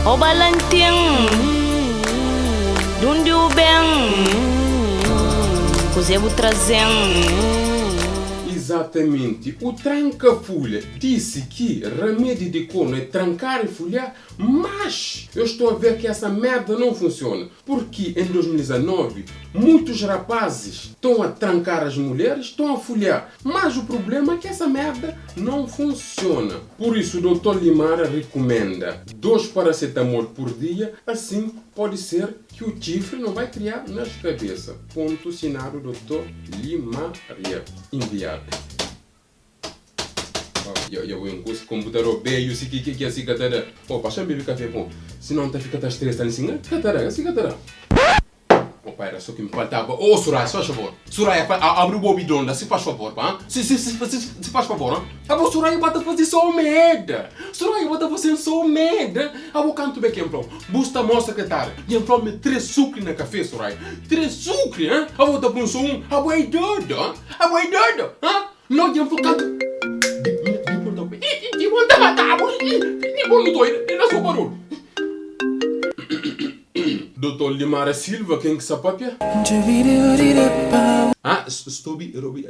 O balanting Dundi o bem Cozebu trazem. Exatamente. O tranca-folha disse que remédio de corno é trancar e folhear, mas eu estou a ver que essa merda não funciona. Porque em 2019 muitos rapazes estão a trancar as mulheres, estão a folhear, mas o problema é que essa merda não funciona. Por isso o Dr. Limara recomenda 2 paracetamol por dia, assim pode ser que o chifre não vai criar nas cabeças. Ponto assinado Dr. Limara. Enviado. Eu vou em curso computador B e o que é assim, catara. Passar beber café bom. Senão tá ficando estressado assim, catara, assim, catara. Opa, era só que me faltava. Soraya, se faz favor. Soraya, abre o bobidonda, se faz favor, pá. Se faz favor, hein? Soraya, bota fazer só merda. Soraya, bota fazer só merda. Vou canto bem que então. Busta mostra que tá. E então me 3 sucre na café, Soraya. 3 sucre, hein? Vou dar um som. É doido, hein? Não, eu vou cantar. Dr. Limara Silva, quem que sapapia? Stobi, Robi.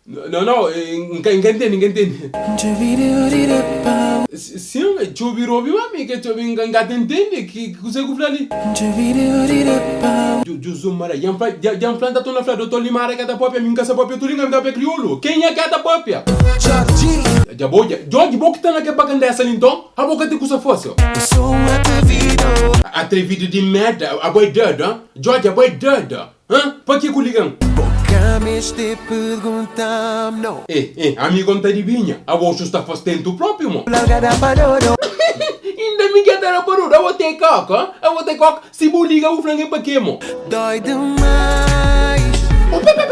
Não, ninguém entende. Sim, Chobi Robi, mami, que Chobi ninguém entende, que você gufla ali. Juzumara, já planta toda a flor, Dr. Limara, que é da popia, minha sapapia, tu ninguém dá para crioulo. Quem é que é da popia? Já boia, Jorge, boa que tá naquela bacana dessa então, a boca te custa fácil. Atrevido de merda, a boi doida, Jorge, a boi doida. Para que culigam? Amigo não tá de vinha, a voz está fazendo tu próprio, mo. Ainda me quer dar a parura, eu vou ter coca, se buliga o frango para quê, mo? Dói demais.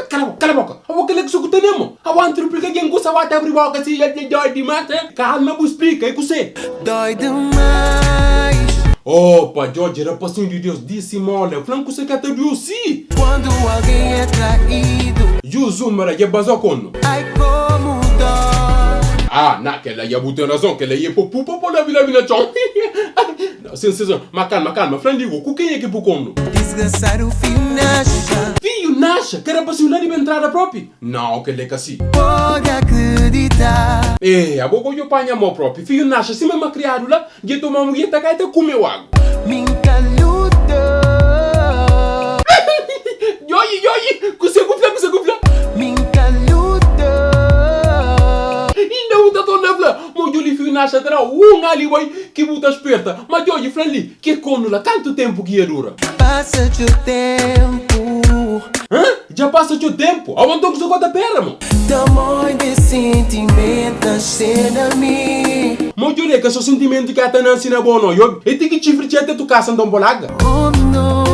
Cala a boca, eu vou querer que isso tenemos. Eu vou triplicar quem gosta vai abrir boca se já dói demais, calma, eu explica, é que você. Dói demais. Opa, Jorge, era passinho de Deus, disse mole, franco você quer ter Deus sim. Quando alguém é traído, Juzumara, já basou com. ai como dói. Naquela ia botar razão, que ela ia por na vila chão. Sim, mas calma, frandigo, com quem é que pucondo? Desgraçar o fio nasce. Fio nasce, que era para se unir de entrada própria? Não, que ele é assim. Pode acreditar. A boca eu panha mó próprio, fio nasce, se mesmo criado lá, e tomar uma mulher, tá cá e comeu água. Minha luta. Yoi, você gufla. Minha luta. Ainda uta tô nefla, muito lhe fio nasce, terá ali, vai, que buta esperta. Mas Yoi, Franli, que cono lá, quanto tempo que dura? Passa-te o tempo. Já passa o tempo, aonde que você gosta pera, mo? Tamanho de sentimento nascer na mim. Muito lhe que seu sentimento que até não se na boa, eu tenho que te fritar até tu casa não bolaga. Oh não.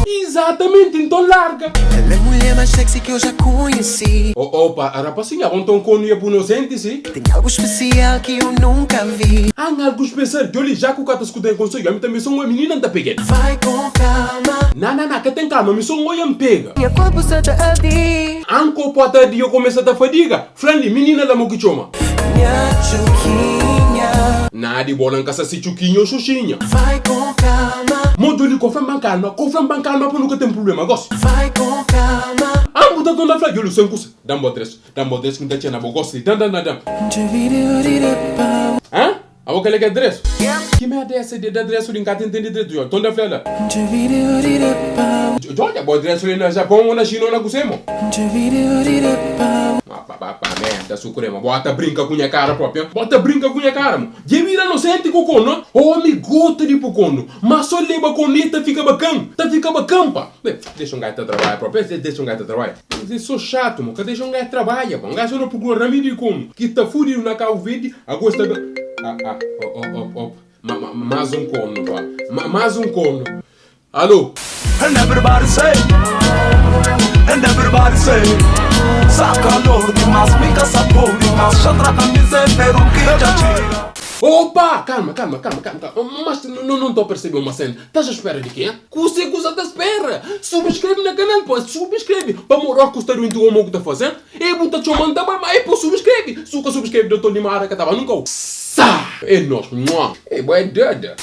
Exatamente, então larga. Ela é a mulher mais sexy que eu já conheci. Opa, era para assim, então quando ia por inocente, sim? Tem algo especial que eu nunca vi. Há algo especial, eu lhe já que o cara escuta em conselho, eu também sou uma menina da peguete. Vai com calma. Não, que tem calma, eu sou uma pega. Minha corpo está a dir. Anco pode a dia começa a fadiga. Friendly, menina da moquichoma. Minha chuquinha. Nada de bola em casa se chuquinha ou xuxinha. Vai com calma. Modo lhe confirma calma para nunca tem problema, gosto. Vai com calma. Muda toda a flag, eu sem curso. Dá-me o adresso que não tinha na boa, gosto. Dá. A boca é que adresso? Que merda é essa de adresso de encate entende direito, Jorge? Toda a flag. Jorge, a boa adresso ali no Japão ou na China ou na Cusemo? Merda, sucurema. Bota brinca com minha cara própria. Bota brinca com minha cara, mo. E vira inocente com o cono. Me gota de pucono. Mas só leva com ele, fica bacana. Fica bacana, pá. Deixa um gato trabalhar próprio. Deixa um gato trabalhar. Eu sou chato, mo. Que deixa um gato trabalhar, pá. Um gato só não procura remédio de como. Que tá fudido na carro verde. Agora está... Mais um corno, pá. Mais um corno. Alô? And everybody say saca louro demais, mica sabor demais. Chantra camisa é ver o que já tira. Opa! Calma. Mas não estou a perceber uma cena. Estás à espera de quê? Você que está à espera. Subscreve no canal, pô. Subscreve. Para morar com o estado do homem que está fazendo. E botar te mandar, mas é para subscreve. Suca subscreve, Dr. Limara, que estava nunca. Sa! É nós, é boa doida.